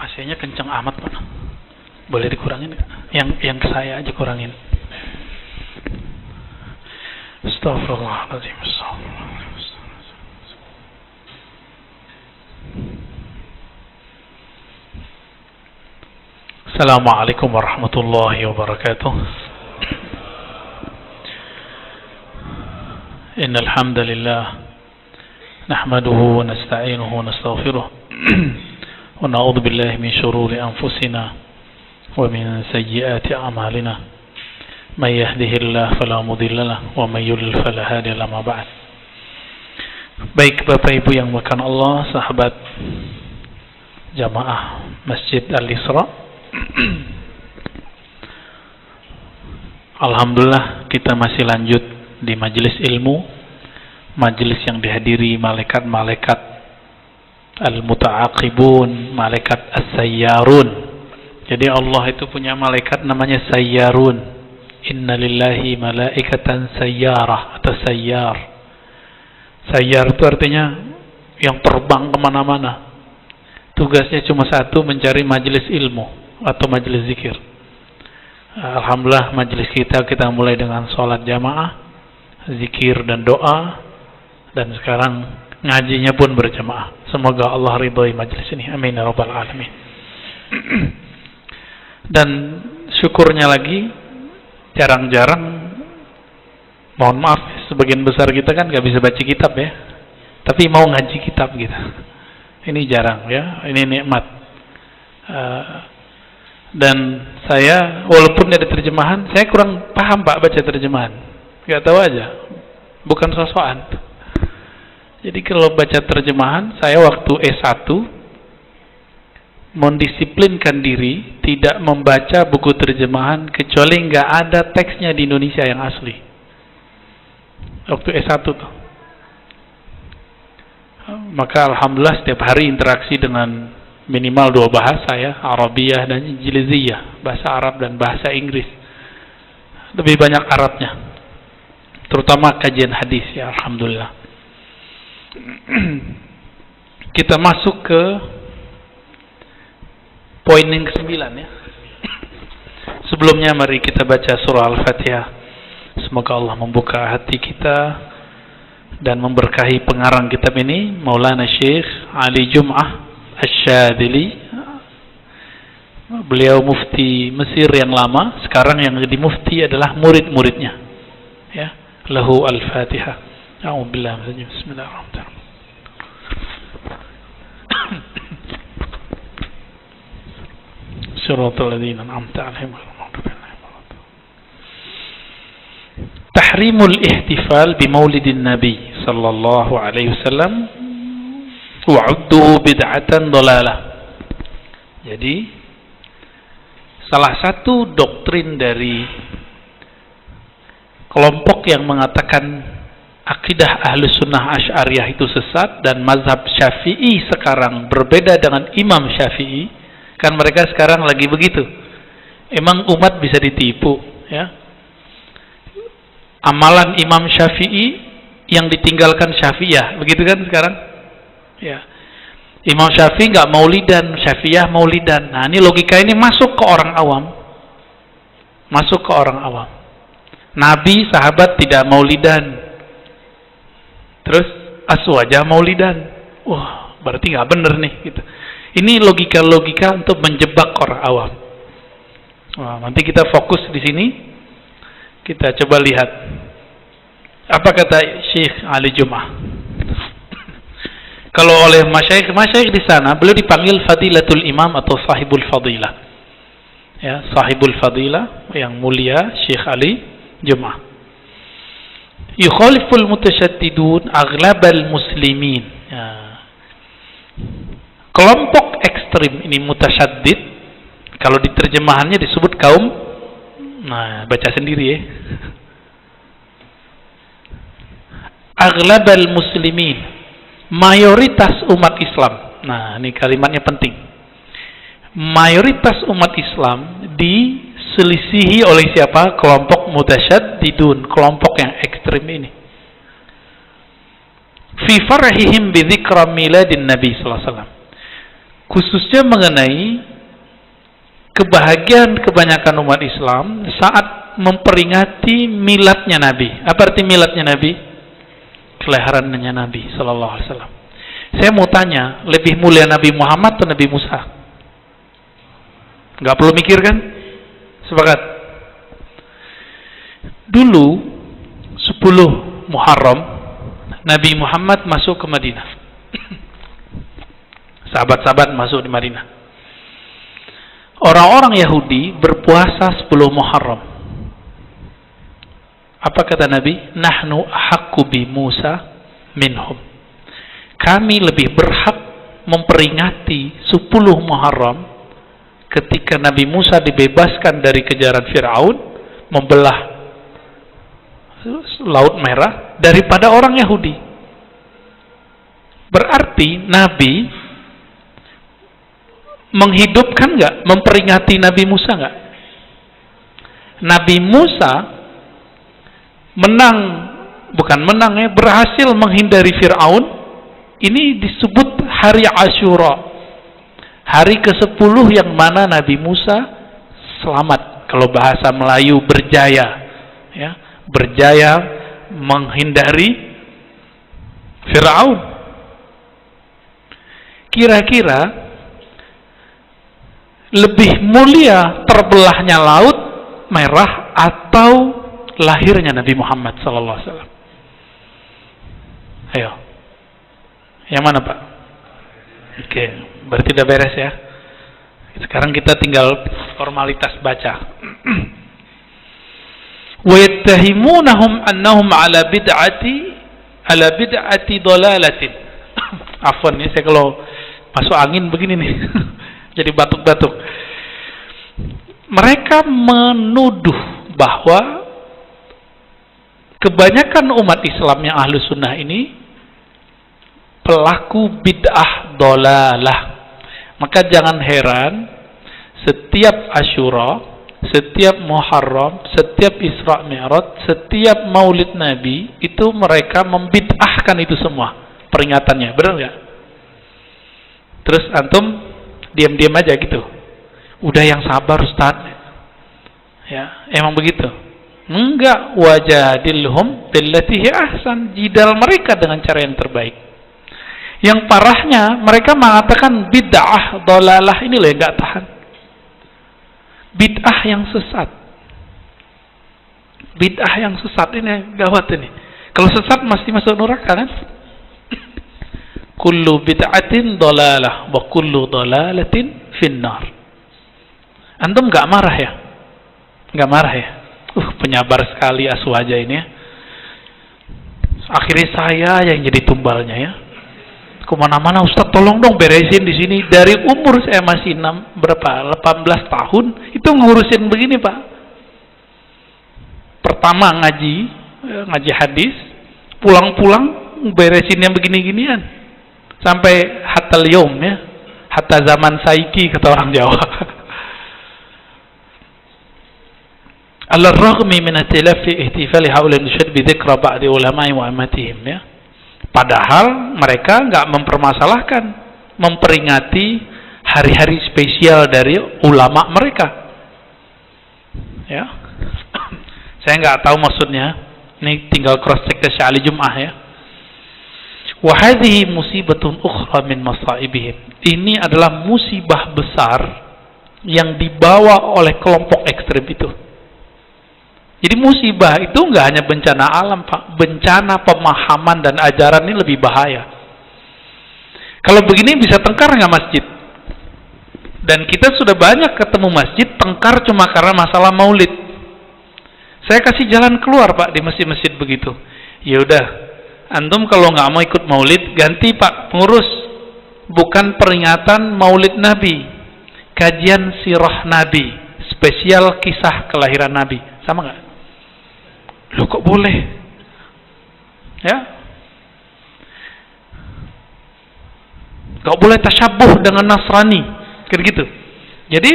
AC-nya kenceng amat Pak. Boleh dikurangin nggak? Yang saya aja kurangin. Astagfirullahaladzim. Assalamualaikum warahmatullahi wabarakatuh. Innal hamdalillah nahmaduhu wa nasta'inuhu wa nastaghfiruh wa na'udzu billahi min shururi anfusina wa min sayyiati a'malina. May yahdihillahu fala mudilla lahu wa may yudlil fala hadiya lahu, ma ba'd. Baik Bapak Ibu yang dimuliakan Allah, sahabat jamaah Masjid Al-Isra, alhamdulillah kita masih lanjut di majelis ilmu, majelis yang dihadiri malaikat-malaikat al-muta'aqibun, malaikat as-sayyarun. Jadi Allah itu punya malaikat namanya sayyarun. Inna lillahi malaikatan sayyarah atau sayyar. Sayyar itu artinya yang terbang kemana-mana. Tugasnya cuma satu, mencari majelis ilmu atau majelis zikir. Alhamdulillah majelis kita mulai dengan sholat jamaah, zikir dan doa, dan sekarang ngajinya pun berjamaah. Semoga Allah ridhoi majelis ini, amin ya rabbal alamin. Dan syukurnya lagi, jarang-jarang, mohon maaf, sebagian besar kita kan gak bisa baca kitab ya, tapi mau ngaji kitab gitu. Ini jarang ya, ini nikmat. Dan saya walaupun ada terjemahan, saya kurang paham Pak baca terjemahan, nggak tahu aja, bukan sosokan. Jadi kalau baca terjemahan, saya waktu S1 mendisiplinkan diri tidak membaca buku terjemahan kecuali nggak ada teksnya di Indonesia yang asli. Waktu S1 tuh. Maka alhamdulillah setiap hari interaksi dengan minimal 2 bahasa ya, Arabiyah dan Injiliziyah, bahasa Arab dan bahasa Inggris. Lebih banyak Arabnya, terutama kajian hadis ya, alhamdulillah. Kita masuk ke poin yang ke-9 ya. Sebelumnya mari kita baca surah Al-Fatihah. Semoga Allah membuka hati kita dan memberkahi pengarang kitab ini, Maulana Syekh Ali Jum'ah Asy-Syadzili. Beliau mufti Mesir yang lama, sekarang yang jadi mufti adalah murid-muridnya. Ya, lahu al-Fatihah. A'udzubillahi minasyaitonir rajim. Bismillahirrahmanirrahim. Shiratal ladzina an'amta 'alaihim ghairil maghdubi 'alaihim waladdallin. Tahrimul ihtifal bi maulidin nabi sallallahu alaihi wasallam wa'udduhu bid'atan dhalalah. Jadi salah satu doktrin dari kelompok yang mengatakan akidah Ahlus Sunnah Asy'ariyah itu sesat dan mazhab Syafi'i sekarang berbeda dengan Imam Syafi'i, kan mereka sekarang lagi begitu. Emang umat bisa ditipu ya? Amalan Imam Syafi'i yang ditinggalkan Syafi'iyah, begitu kan sekarang? Ya, Imam Syafi'i nggak maulidan, Syafi'iyah maulidan. Nah, ini logika ini masuk ke orang awam. Masuk ke orang awam. Nabi, sahabat tidak maulidan. Terus aswajah maulidan. Wah, berarti nggak bener nih gitu. Ini logika-logika untuk menjebak orang awam. Wah, nanti kita fokus di sini. Kita coba lihat apa kata Syekh Ali Jum'ah. Kalau oleh masyayikh di sana, beliau dipanggil Fadilatul Imam atau Sahibul Fadilah. Ya, Sahibul Fadilah yang mulia Syekh Ali Jum'ah. Yukhaliful mutasyaddidun aghlabal muslimin. Ya. Kelompok ekstrim ini mutasyaddid, kalau diterjemahannya disebut kaum, nah baca sendiri ya. Aghlabal muslimin, mayoritas umat Islam. Nah, ini kalimatnya penting. Mayoritas umat Islam diselisihi oleh siapa? Kelompok mutasyaddidun, kelompok yang ekstrim ini. Fi farahihim bi dzikra miladin Nabi sallallahu alaihi wasallam. khususnya mengenai kebahagiaan kebanyakan umat Islam saat memperingati miladnya Nabi. Apa arti miladnya Nabi? Kelahirannya Nabi sallallahu alaihi wasallam. Saya mau tanya, lebih mulia Nabi Muhammad atau Nabi Musa? Nggak perlu mikir kan? Sepakat. Dulu 10 Muharram Nabi Muhammad masuk ke Madinah. Sahabat-sahabat masuk di Madinah. Orang-orang Yahudi berpuasa 10 Muharram. Apa kata Nabi? Nahnu ahaqqu bi Musa minhum. Kami lebih berhak memperingati 10 Muharram ketika Nabi Musa dibebaskan dari kejaran Fir'aun, membelah Laut Merah, daripada orang Yahudi. Berarti Nabi menghidupkan nggak, memperingati Nabi Musa nggak? Nabi Musa berhasil menghindari Fir'aun. Ini disebut hari Asyura, hari ke-10 yang mana Nabi Musa selamat. Kalau bahasa Melayu, berjaya, ya, berjaya menghindari Fir'aun. Kira-kira lebih mulia terbelahnya Laut Merah atau lahirnya Nabi Muhammad sallallahu alaihi wasallam? Ayo, yang mana Pak? Oke, berarti udah beres ya. Sekarang kita tinggal formalitas baca. Wa yattahimunahum annahum ala bid'ati dhalalatin. Afwan nih, saya kalau masuk angin begini nih. Jadi batuk-batuk. Mereka menuduh bahwa kebanyakan umat Islam yang ahlu sunnah ini pelaku bid'ah dolalah. Maka jangan heran setiap Asyura, setiap Muharram, setiap Isra Mi'raj, setiap Maulid Nabi itu mereka membid'ahkan itu semua peringatannya. Benar nggak? Terus antum diam-diam aja gitu. Udah yang sabar Ustaz. Ya, emang begitu. Enggak, wajadilhum billati hi ahsan, jidal mereka dengan cara yang terbaik. Yang parahnya mereka mengatakan bid'ah dolalah ini loh yang enggak tahan. Bid'ah yang sesat. Bid'ah yang sesat ini gawat ini. Kalau sesat mesti masuk neraka kan? Kullu bid'atin dolalah wa kullu dolalatin finnar. Antum enggak marah ya? Enggak marah ya? Penyabar sekali Aswaja ini ya. Akhirnya saya yang jadi tumbalnya ya. Kemana-mana Ustaz tolong dong beresin di sini. Dari umur saya masih 18 tahun itu ngurusin begini Pak. Pertama ngaji hadis, pulang-pulang beresin yang begini-ginian sampai hatal yom ya, hatta zaman saiki kata orang Jawa. Al-raghmi min at-tilafi ihtifali haula nusyad bi dzikra ba'di ulama'i wa amatihim ya. Padahal mereka enggak mempermasalahkan memperingati hari-hari spesial dari ulama mereka. Ya. Saya enggak tahu maksudnya. Ini tinggal cross check ke Syali Jum'ah ya. Wa hadhihi musibatun ukhra min masaibihim. Ini adalah musibah besar yang dibawa oleh kelompok ekstrem itu. Jadi musibah itu nggak hanya bencana alam Pak, bencana pemahaman dan ajaran ini lebih bahaya. Kalau begini bisa tengkar nggak masjid? Dan kita sudah banyak ketemu masjid tengkar cuma karena masalah maulid. Saya kasih jalan keluar Pak di masjid-masjid begitu. Ya udah, antum kalau nggak mau ikut maulid ganti Pak pengurus, bukan peringatan maulid Nabi, kajian sirah Nabi, spesial kisah kelahiran Nabi, sama nggak? Loh kok boleh? Ya? Gak boleh tasyabuh dengan Nasrani. Kayak gitu. Jadi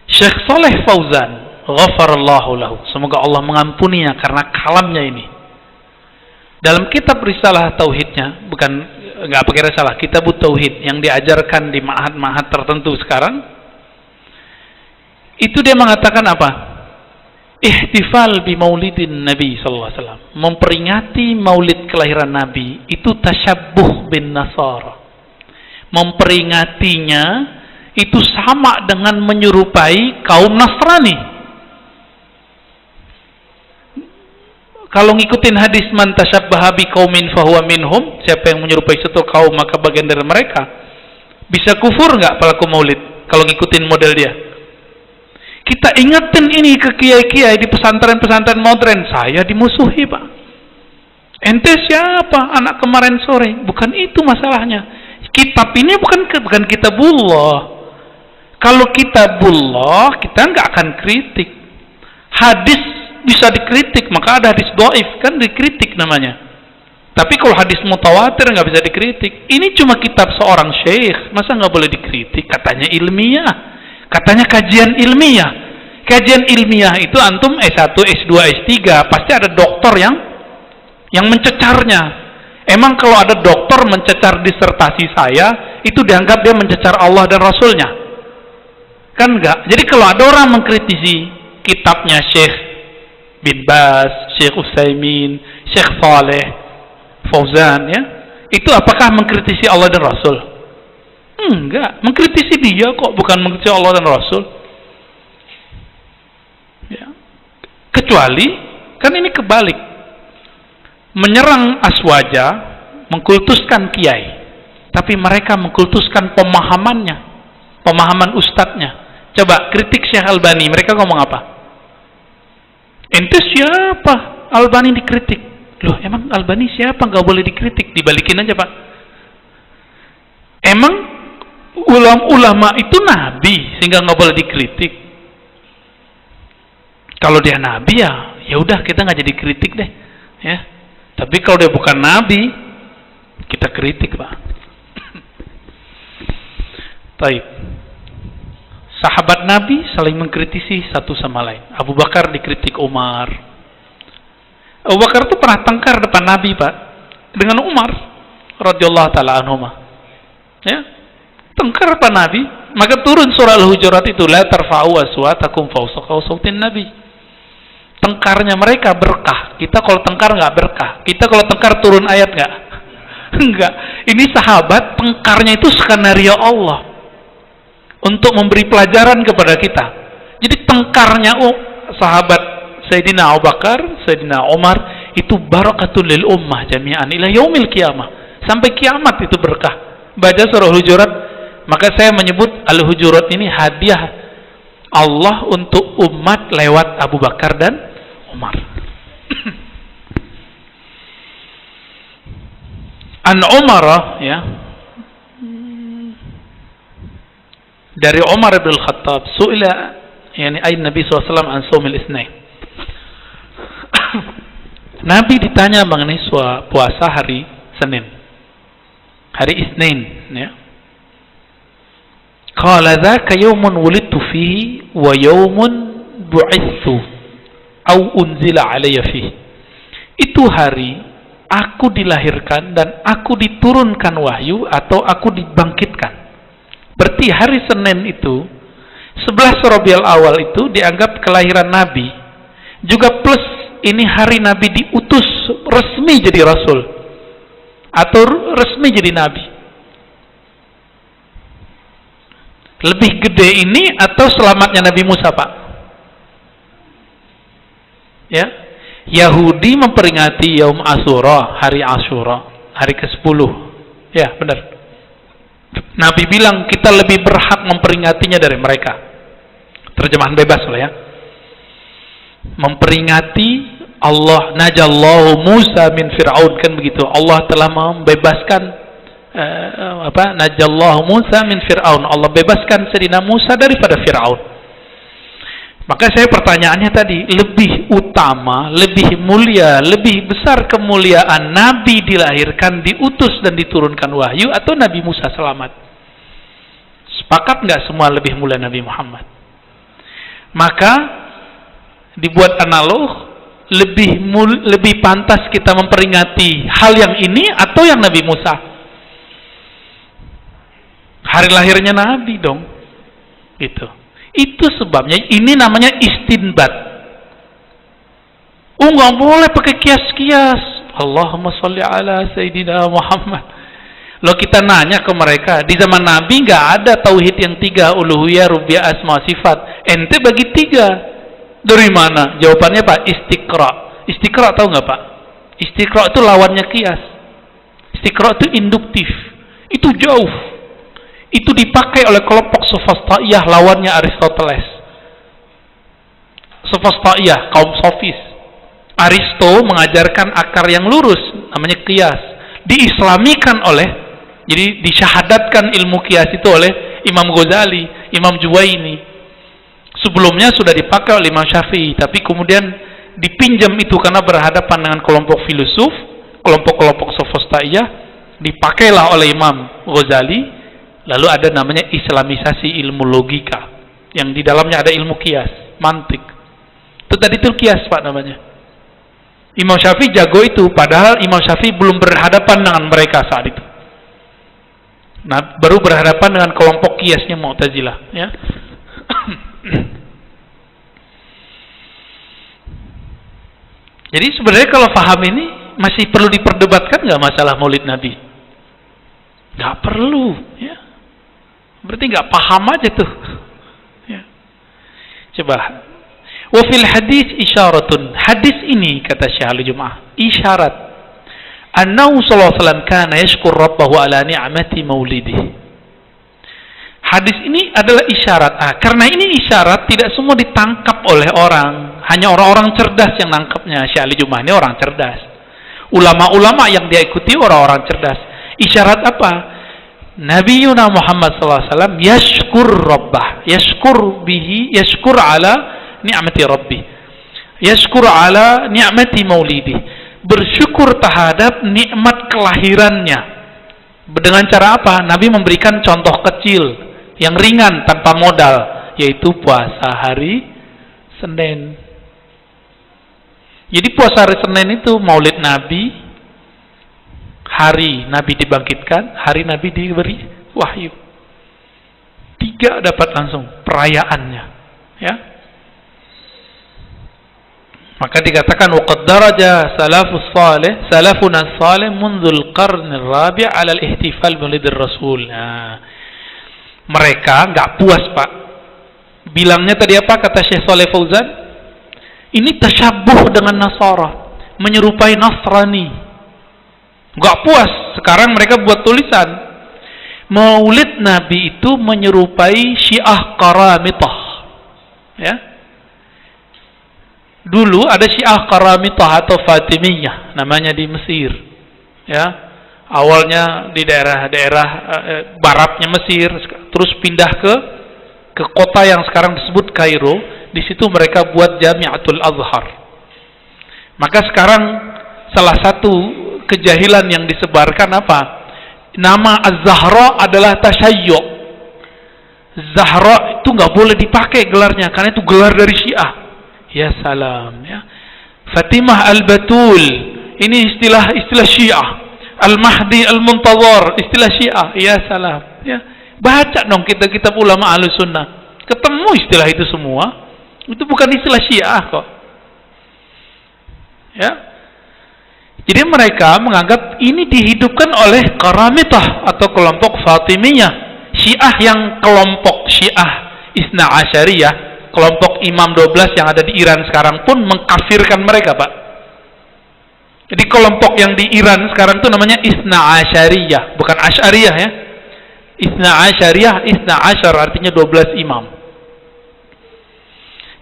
Syekh Saleh Fauzan, ghafarallahu lahu, semoga Allah mengampuninya karena kalamnya ini. Dalam kitab Risalah Tauhidnya, bukan nggak pakai risalah, Kitabut Tauhid yang diajarkan di ma'had-ma'had tertentu sekarang, itu dia mengatakan apa? Ihtifal bi maulidin Nabi sallallahu alaihi wasallam, memperingati maulid kelahiran Nabi itu tasyabbuh bin Nasara. Memperingatinya itu sama dengan menyerupai kaum Nasrani. Kalau ngikutin hadis man tasyabbaha biqaumin fahuwa minhum, siapa yang menyerupai suatu kaum maka bagian dari mereka. Bisa kufur nggak pelaku maulid kalau ngikutin model dia? Kita ingetin ini ke kiai-kiai di pesantren-pesantren modern, saya dimusuhi Pak. Ente siapa? Anak kemarin sore. Bukan itu masalahnya. Kitab ini bukan kitabullah. Kalau kitabullah kita nggak akan kritik. Hadis bisa dikritik, maka ada hadis dhaif kan dikritik namanya. Tapi kalau hadis mutawatir nggak bisa dikritik. Ini cuma kitab seorang syekh, masa nggak boleh dikritik? Katanya ilmiah, katanya kajian ilmiah. Kajian ilmiah itu antum S1, S2, S3 pasti ada doktor yang mencecarnya. Emang kalau ada dokter mencecar disertasi saya, itu dianggap dia mencecar Allah dan Rasulnya? Kan enggak. Jadi kalau ada orang mengkritisi kitabnya Syekh bin Baz, Syekh Utsaimin, Syekh Saleh Fauzan, ya, itu apakah mengkritisi Allah dan Rasul? Enggak, mengkritisi dia kok, bukan mengkritisi Allah dan Rasul. Ya. Kecuali kan ini kebalik, menyerang aswaja, mengkultuskan kiai, tapi mereka mengkultuskan pemahamannya, pemahaman ustadznya. Coba kritik Syekh Albani, mereka ngomong apa? Ente siapa? Albani dikritik. Loh, emang Albani siapa? Nggak boleh dikritik. Dibalikin aja Pak. Emang ulama itu nabi sehingga nggak boleh dikritik? Kalau dia nabi ya udah kita nggak jadi kritik deh, ya. Tapi kalau dia bukan nabi, kita kritik Pak. Taib. Sahabat Nabi saling mengkritisi satu sama lain. Abu Bakar dikritik Umar. Abu Bakar itu pernah tengkar depan Nabi Pak dengan Umar radhiyallahu taala anhuma. Ya, tengkar depan Nabi, maka turun surah Al-Hujurat itu, la tarfa'u aswatakum fawqa sautin Nabi. Tengkarnya mereka berkah. Kita kalau tengkar nggak berkah. Kita kalau tengkar turun ayat nggak? Enggak. Ini sahabat tengkarnya itu skenario Allah untuk memberi pelajaran kepada kita. Jadi tengkarnya sahabat Sayyidina Abu Bakar, Sayyidina Umar itu barakatul lil ummah jami'an ila yaumil qiyamah. Sampai kiamat itu berkah. Baca surah Hujurat, maka saya menyebut Al-Hujurat ini hadiah Allah untuk umat lewat Abu Bakar dan Umar. An Umar, ya, dari Umar bin Khattab, su'ila yani ay Nabi SAW an shaumil itsnain. Nabi ditanya mengenai puasa hari Senin, hari Isnin, ya. Qala dzaka yaumun wulidtu fihi wa yaumun bu'itsu au unzila alayya fihi. Itu hari aku dilahirkan dan aku diturunkan wahyu atau aku dibangkitkan. Berarti hari Senin itu 11 Rabiul Awal itu dianggap kelahiran Nabi. Juga plus ini hari Nabi diutus resmi jadi Rasul atau resmi jadi Nabi. Lebih gede ini atau selamatnya Nabi Musa Pak? Ya, Yahudi memperingati Yaum Asyura, hari Asyura, hari ke-10. Ya, benar. Nabi bilang kita lebih berhak memperingatinya dari mereka. Terjemahan bebas lah ya. Memperingati Allah, najallahu Musa min Fir'aun, kan begitu. Allah telah membebaskan najallahu Musa min Fir'aun. Allah bebaskan Sayyidina Musa daripada Fir'aun. Maka saya pertanyaannya tadi, lebih utama, lebih mulia, lebih besar kemuliaan Nabi dilahirkan, diutus dan diturunkan wahyu atau Nabi Musa selamat? Sepakat nggak semua lebih mulia Nabi Muhammad? Maka dibuat analog, lebih pantas kita memperingati hal yang ini atau yang Nabi Musa? hari lahirnya Nabi dong. Gitu. Itu sebabnya ini namanya istinbat. Nggak boleh pakai kias-kias. Allahumma sholli ala Sayyidina Muhammad. Loh, kita nanya ke mereka, di zaman Nabi nggak ada tauhid yang 3, uluhiyah, rububiyah, asma, sifat. Ente bagi 3. Dari mana? Jawabannya Pak, istiqra. Istiqra tahu nggak Pak? Istiqra itu lawannya kias. Istiqra itu induktif. Itu jauh. Itu dipakai oleh kelompok Sofastaiyah, lawannya Aristoteles. Sofastaiyah, kaum sofis. Aristo mengajarkan akar yang lurus, namanya kias. Diislamikan jadi disyahadatkan ilmu kias itu oleh Imam Ghazali, Imam Juwaini. Sebelumnya sudah dipakai oleh Imam Syafi'i, tapi kemudian dipinjam itu karena berhadapan dengan kelompok filosof, kelompok-kelompok Sofastaiyah, dipakailah oleh Imam Ghazali. Lalu ada namanya islamisasi ilmu logika, yang di dalamnya ada ilmu kias, mantik. Itu tadi itu kias Pak namanya. Imam Syafi'i jago itu, padahal Imam Syafi'i belum berhadapan dengan mereka saat itu. Nah, baru berhadapan dengan kelompok kiasnya Mu'tazilah, ya. Jadi sebenarnya kalau paham ini masih perlu diperdebatkan nggak masalah Maulid Nabi? Nggak perlu, ya. Berarti nggak paham aja tuh. Ya. Coba. Wa fil hadis isyaratun. Hadis ini kata Syekh Al-Jum'ah, isyarat. Annahu sallallahu alaihi wasallam kana yashkur rabbahu ala ni'mati maulidih. Hadis ini adalah isyarat. Karena ini isyarat, tidak semua ditangkap oleh orang. Hanya orang-orang cerdas yang nangkapnya. Syekh Al-Jum'ah ini orang cerdas. Ulama-ulama yang dia ikuti orang-orang cerdas. Isyarat apa? Nabi Yuna Muhammad SAW yashkur rabbah, yashkur ala ni'mati rabbi, yashkur ala ni'mati maulidi, bersyukur terhadap nikmat kelahirannya. Dengan cara apa? Nabi memberikan contoh kecil yang ringan tanpa modal, yaitu puasa hari Senin. Jadi puasa hari Senin itu maulid Nabi. Hari Nabi dibangkitkan, hari Nabi diberi wahyu. 3 dapat langsung perayaannya, ya. Maka dikatakan waqad daraja salafuna salih mundzul qarn ar-rabi' 'ala al-ihtifal maulidir rasul. Nah, mereka enggak puas, Pak. Bilangnya tadi apa kata Syekh Shalih Fauzan? Ini tasyabuh dengan Nasara, menyerupai Nasrani. Gak puas, sekarang mereka buat tulisan Maulid Nabi itu menyerupai Syiah Qaramitah, ya. Dulu ada Syiah Qaramitah atau Fatimiyah namanya di Mesir, ya. Awalnya di daerah-daerah baratnya Mesir, terus pindah ke kota yang sekarang disebut Kairo. Di situ mereka buat Jami'atul Azhar. Maka sekarang salah satu kejahilan yang disebarkan apa? Nama Az-Zahra adalah tasyayyu'. Zahra itu nggak boleh dipakai gelarnya karena itu gelar dari Syiah. Ya salam, ya. Fatimah Al-Batul ini istilah Syiah. Al-Mahdi Al-Muntazar istilah Syiah. Ya salam, ya. Baca dong kita kitab ulama Ahlussunnah. Ketemu istilah itu semua. Itu bukan istilah Syiah kok. Ya. Jadi mereka menganggap ini dihidupkan oleh Qaramitah atau kelompok Fatimiyah. Syiah yang kelompok Syiah Isna Asyariyah, kelompok Imam 12 yang ada di Iran sekarang pun mengkafirkan mereka, Pak. Jadi kelompok yang di Iran sekarang itu namanya Isna Asyariyah, bukan Asyariyah, ya. Isna Asyariyah, Isna Asyar artinya 12 imam.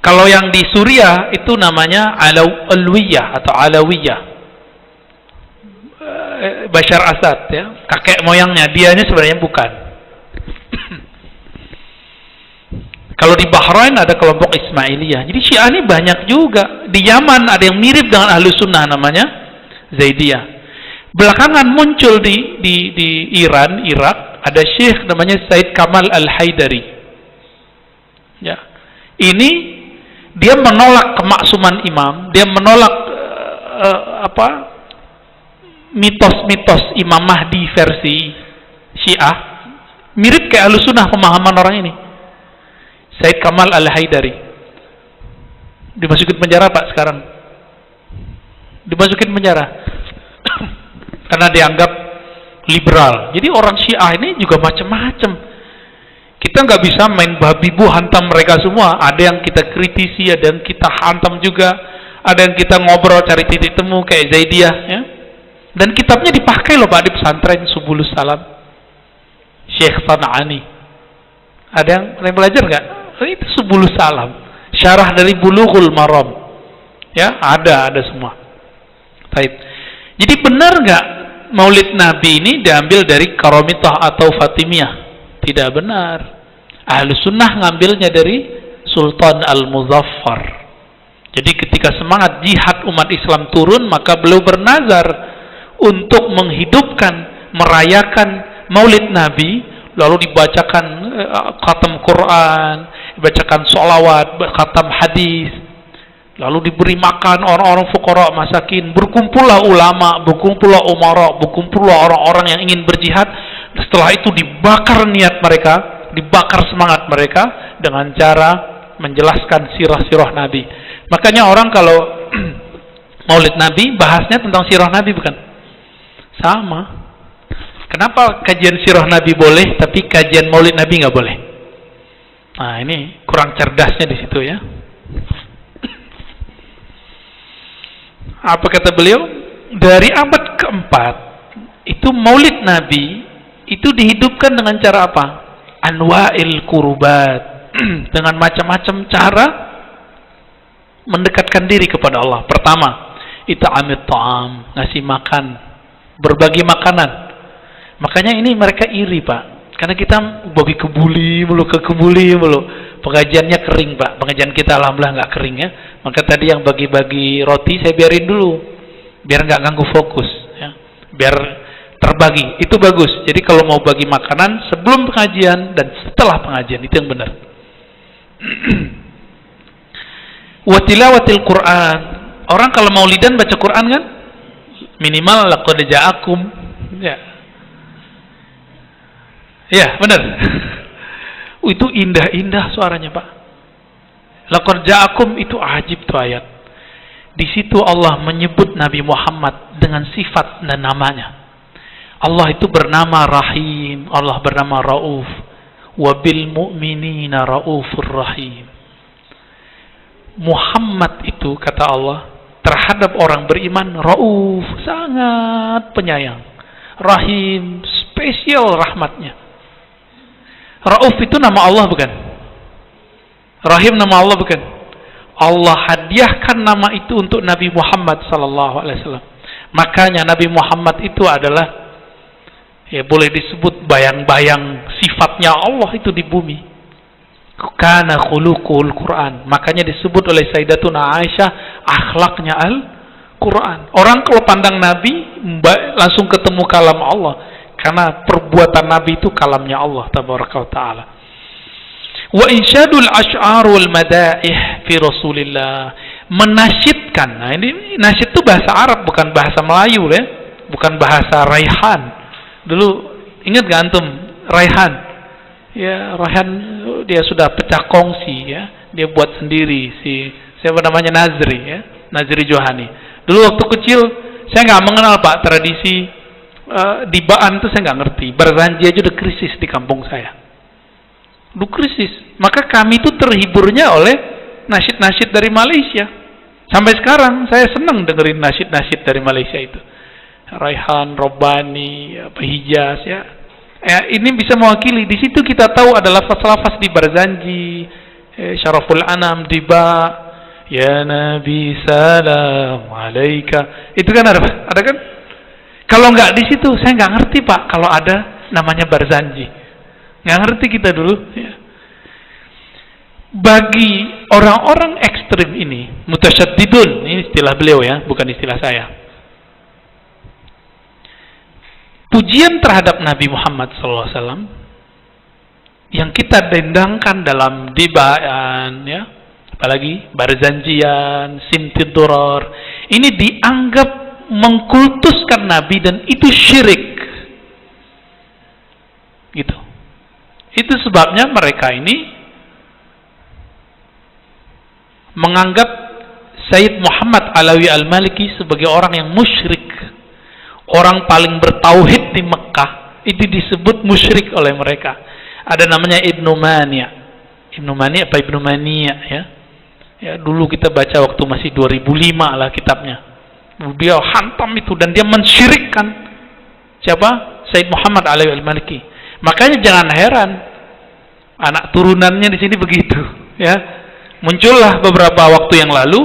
Kalau yang di Suriah itu namanya Alawiyah atau Alawiyah. Bashar Assad, ya, kakek moyangnya, dianya sebenarnya bukan. Kalau di Bahrain ada kelompok Ismailiyah. Jadi Syiah ini banyak juga. Di Yaman ada yang mirip dengan Ahlussunnah namanya Zaidiyah. Belakangan muncul di Iran, Irak, ada syekh namanya Said Kamal Al-Haidari. Ya. Ini dia menolak kemaksuman imam, dia menolak mitos-mitos Imam Mahdi versi Syiah, Mirip kayak Ahlussunnah pemahaman orang ini. Said Kamal Al-Haidari dimasukin penjara Pak sekarang. Dimasukin penjara karena dianggap liberal. Jadi orang Syiah ini juga macam-macam. Kita nggak bisa main babi bu hantam mereka semua. Ada yang kita kritisi, ada yang kita hantam juga, ada yang kita ngobrol cari titik temu kayak Zaidiyah ya. Dan kitabnya dipakai loh Pak di pesantren Subulus Salam Syekh Sana'ani. Ada yang belajar nggak? Itu Subulus Salam, syarah dari Bulughul Maram ya, ada semua. Baik. Jadi benar nggak Maulid Nabi ini diambil dari Karomitah atau Fatimiyah? Tidak benar. Ahlussunnah ngambilnya dari Sultan Al-Muzaffar. Jadi ketika semangat jihad umat Islam turun, maka beliau bernazar untuk menghidupkan, merayakan Maulid Nabi, lalu dibacakan khatam Quran, dibacakan sholawat, khatam hadis, lalu diberi makan orang-orang fuqara masakin, berkumpullah ulama, berkumpullah umara, berkumpullah orang-orang yang ingin berjihad. Setelah itu dibakar niat mereka, dibakar semangat mereka dengan cara menjelaskan sirah-sirah Nabi. Makanya orang kalau Maulid Nabi bahasnya tentang sirah Nabi, bukan? Sama. Kenapa kajian sirah Nabi boleh tapi kajian Maulid Nabi nggak boleh? Nah, ini kurang cerdasnya di situ ya. Apa kata beliau? Dari abad keempat itu Maulid Nabi itu dihidupkan dengan cara apa? Anwa'il kurbat, dengan macam-macam cara mendekatkan diri kepada Allah. Pertama, it'amit ta'am, ngasih makan, berbagi makanan. Makanya ini mereka iri Pak, karena kita bagi kebuli mulu, pengajiannya kering Pak. Pengajian kita alhamdulillah nggak kering ya. Maka tadi yang bagi-bagi roti saya biarin dulu, biar nggak ganggu fokus ya. Biar terbagi, itu bagus. Jadi kalau mau bagi makanan sebelum pengajian dan setelah pengajian, itu yang benar. Wa tilawatil Quran. Orang kalau maulidan baca Quran kan minimal laqad ja'akum ya. Ya, benar. Itu indah-indah suaranya, Pak. Laqad ja'akum itu ajib tuh ayat. Di situ Allah menyebut Nabi Muhammad dengan sifat dan namanya. Allah itu bernama Rahim, Allah bernama Rauf. Wa bil mu'minina raufur rahim. Muhammad itu kata Allah terhadap orang beriman Rauf, sangat penyayang. Rahim, spesial rahmatnya. Rauf itu nama Allah bukan? Rahim nama Allah bukan? Allah hadiahkan nama itu untuk Nabi Muhammad sallallahu alaihi wasallam. Makanya Nabi Muhammad itu adalah ya boleh disebut bayang-bayang sifatnya Allah itu di bumi. Kana khuluqul Quran. Makanya disebut oleh Sayyidatuna Aisyah akhlaknya Al-Quran. Orang kalau pandang Nabi langsung ketemu kalam Allah, karena perbuatan Nabi itu kalamnya Allah tabaraka wa taala. Wa insyadul asy'ar wal madaih fi Rasulillah. Menasyidkan. Nah, ini nasyid itu bahasa Arab bukan bahasa Melayu ya. Bukan bahasa Raihan. Dulu ingat gak antum Raihan? Ya, Raihan dia sudah pecah kongsi ya. Dia buat sendiri siapa namanya Nazri ya, Nazri Johani. Dulu waktu kecil saya nggak mengenal Pak tradisi dibaan itu, saya nggak ngerti. Barzanji aja udah krisis di kampung saya. Udah krisis. Maka kami itu terhiburnya oleh nasyid-nasyid dari Malaysia. Sampai sekarang saya senang dengerin nasyid-nasyid dari Malaysia itu. Raihan, Robbani, Hijaz ya. Ini bisa mewakili. Di situ kita tahu ada lafaz-lafaz di Barzanji, Syaraful Anam, Diba, ya Nabi salam alaika. Itu kan ada kan? Kalau nggak di situ saya nggak ngerti Pak. Kalau ada namanya Barzanji, nggak ngerti kita dulu. Ya. Bagi orang-orang ekstrim ini, mutasyaddidun, ini istilah beliau ya, bukan istilah saya. Pujian terhadap Nabi Muhammad SAW yang kita dendangkan dalam dibaan, ya, apalagi Barzanjian, Simtidurar, ini dianggap mengkultuskan Nabi dan itu syirik, gitu. Itu sebabnya mereka ini menganggap Sayyid Muhammad Alawi Al-Maliki sebagai orang yang musyrik, orang paling bertauhid di Mekah. Itu disebut musyrik oleh mereka. Ada namanya Ibnu Mani'. Ibnu Mani' apa Ibnu Mani' ya? Ya, dulu kita baca waktu masih 2005 lah kitabnya. Dia hantam itu dan dia mensyirikkan siapa? Sayyid Muhammad Alawi Al-Maliki. Makanya jangan heran anak turunannya di sini begitu, ya. Muncullah beberapa waktu yang lalu,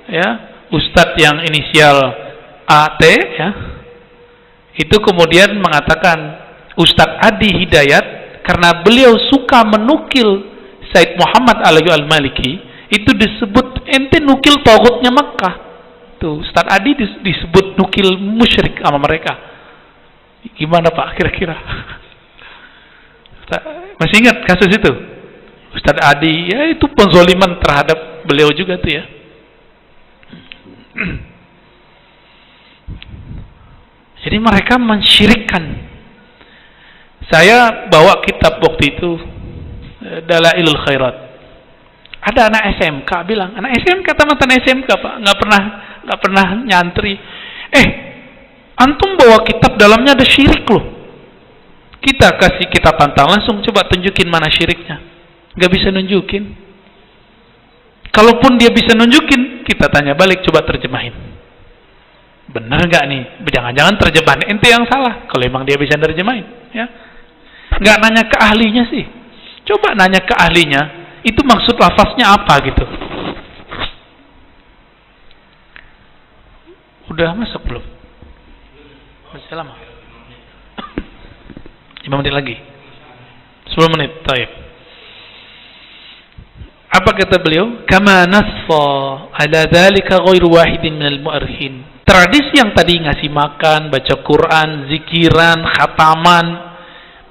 ya, ustadz yang inisial AT, ya, itu kemudian mengatakan Ustadz Adi Hidayat karena beliau suka menukil Sayyid Muhammad Alawi Al-Maliki, itu disebut ente nukil tauhidnya Makkah. Tuh, Ustadz Adi disebut nukil musyrik sama mereka. Gimana Pak kira-kira? Masih ingat kasus itu? Ustadz Adi, ya itu penzoliman terhadap beliau juga tuh ya. Jadi mereka mensyirikkan. Saya bawa kitab waktu itu, Dalailul Khairat. Ada anak SMK bilang, anak SMK tamatan SMK Pak, nggak pernah nyantri. Antum bawa kitab dalamnya ada syirik loh. Kita kasih kitab pantang langsung, coba tunjukin mana syiriknya. Nggak bisa nunjukin. Kalaupun dia bisa nunjukin, kita tanya balik, coba terjemahin. Benar nggak nih? Jangan-jangan terjemahan ente yang salah. Kalau emang dia bisa terjemahin, ya. Nggak nanya ke ahlinya sih. Coba nanya ke ahlinya, itu maksud lafaznya apa gitu. Udah masuk belum? Masih lama? 5 menit lagi. 10 menit, taib. Apa kata beliau? Kama nasfa ala dzalika ghairu wahidin minal mu'arrikhin. Tradisi yang tadi ngasih makan, baca Quran, zikiran, khataman,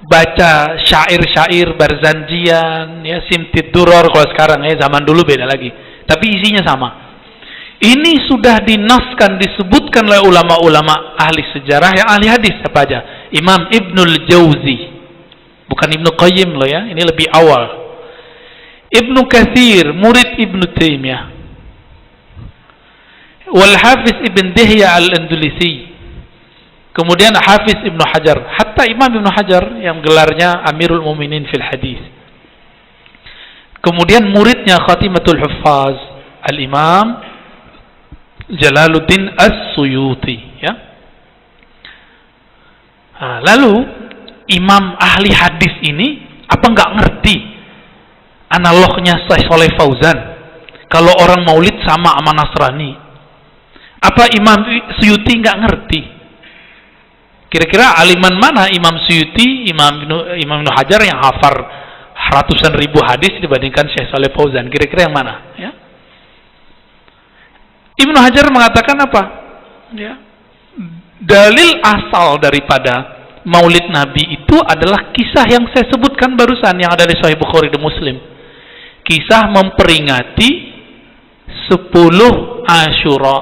baca syair-syair, barzanjian, ya simtid duror kalau sekarang ya, zaman dulu beda lagi. Tapi isinya sama. Ini sudah dinaskan, disebutkan oleh ulama-ulama ahli sejarah yang ahli hadis apa aja. Imam Ibnul Jauzi, bukan Ibnu Qayyim loh ya, ini lebih awal. Ibnu Katsir, murid Ibnu Taimiyah. Wal Hafiz Ibn Dihya Al-Andalusi. Kemudian Hafiz Ibnu Hajar, hatta Imam Ibnu Hajar yang gelarnya Amirul Mukminin fil Hadis. Kemudian muridnya Khatimatul Huffaz, Al-Imam Jalaluddin As-Suyuti, ya. Lalu imam ahli hadis ini apa nggak ngerti analognya Syekh Shalih Fauzan kalau orang maulid sama Nasrani? Apa Imam Suyuti nggak ngerti? Kira-kira aliman mana Imam Suyuti, Imam Ibnu Hajar yang hafal ratusan ribu hadis dibandingkan Syekh Shalih Fauzan? Kira-kira yang mana? Ya. Ibnu Hajar mengatakan apa? Ya. Dalil asal daripada Maulid Nabi itu adalah kisah yang saya sebutkan barusan yang ada di Sahih Bukhari dan Muslim. Kisah memperingati 10 Asyura.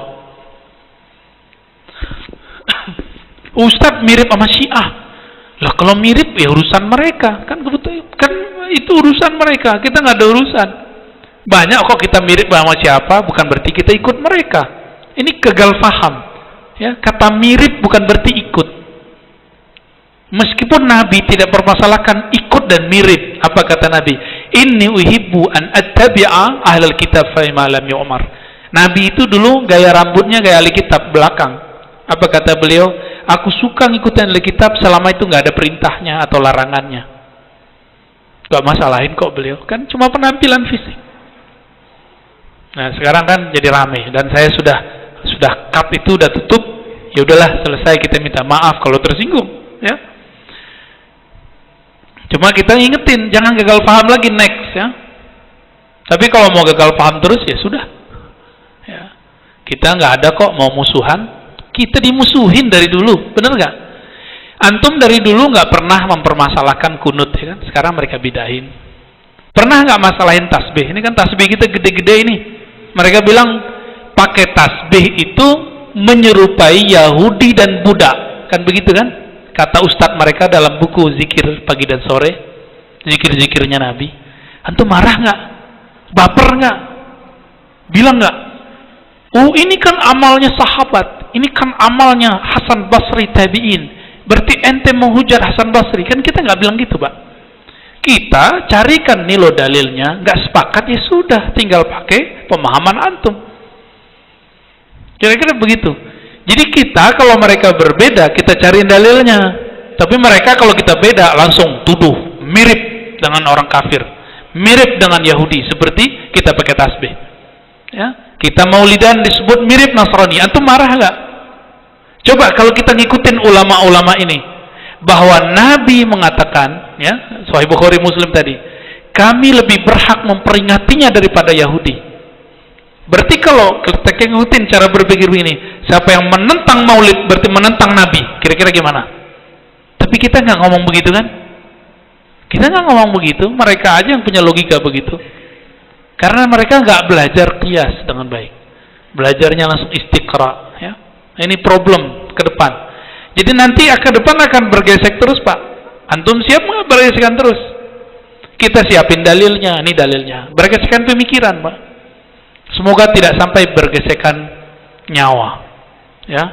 Ustadz mirip sama Syiah. Lah kalau mirip ya urusan mereka, kan kebetulan kan itu urusan mereka, kita nggak ada urusan. Banyak kok kita mirip sama siapa, bukan berarti kita ikut mereka. Ini gagal paham. Ya, kata mirip bukan berarti ikut. Meskipun Nabi tidak permasalahkan ikut dan mirip. Apa kata Nabi? Inni uhibbu an attabi'a ahlal kitab fa ma lam yu'mar. Nabi itu dulu gaya rambutnya gaya ahli kitab belakang. Apa kata beliau? Aku suka ngikutin ahli kitab selama itu nggak ada perintahnya atau larangannya. Gak masalahin kok beliau. Kan cuma penampilan fisik. Nah, sekarang kan jadi rame dan saya sudah cut itu udah tutup. Ya udahlah, selesai, kita minta maaf kalau tersinggung, ya. Cuma kita ingetin jangan gagal paham lagi next, ya. Tapi kalau mau gagal paham terus ya sudah. Ya. Kita nggak ada kok mau musuhan. Kita dimusuhin dari dulu, bener nggak? Antum dari dulu nggak pernah mempermasalahkan kunut, ya kan? Sekarang mereka bidahin. Pernah nggak masalahin tasbih? Ini kan tasbih kita gede-gede ini. Mereka bilang pakai tasbih itu menyerupai Yahudi dan Buddha, kan begitu kan? Kata ustadz mereka dalam buku zikir pagi dan sore. zikir-zikirnya Nabi. Antum marah nggak? Baper nggak? Bilang nggak? Oh, ini kan amalnya sahabat, ini kan amalnya Hasan Basri tabi'in, berarti ente menghujat Hasan Basri. Kan kita nggak bilang gitu, Pak. Kita carikan nih lo dalilnya, nggak sepakat ya sudah, tinggal pakai pemahaman antum. Kira-kira begitu. Jadi kita kalau mereka berbeda, kita cariin dalilnya. Tapi mereka kalau kita beda, langsung tuduh, mirip dengan orang kafir, mirip dengan Yahudi, seperti kita pakai tasbih. Ya, kita maulidan disebut mirip Nasrani. Antum marah nggak? Coba kalau kita ngikutin ulama-ulama ini, bahwa Nabi mengatakan, ya, Sahih Bukhari Muslim tadi, kami lebih berhak memperingatinya daripada Yahudi. Berarti kalau kita ngikutin cara berpikir ini, siapa yang menentang maulid berarti menentang Nabi. Kira-kira gimana? Tapi kita nggak ngomong begitu kan? Kita nggak ngomong begitu. Mereka aja yang punya logika begitu. Karena mereka nggak belajar qiyas dengan baik. Belajarnya langsung istiqra. Ya. Ini problem ke depan. Jadi nanti ke depan akan bergesek terus, Pak. Antum siap nggak bergesekan terus? Kita siapin dalilnya, ini dalilnya. Bergesekan pemikiran, Pak. Semoga tidak sampai bergesekan nyawa, ya,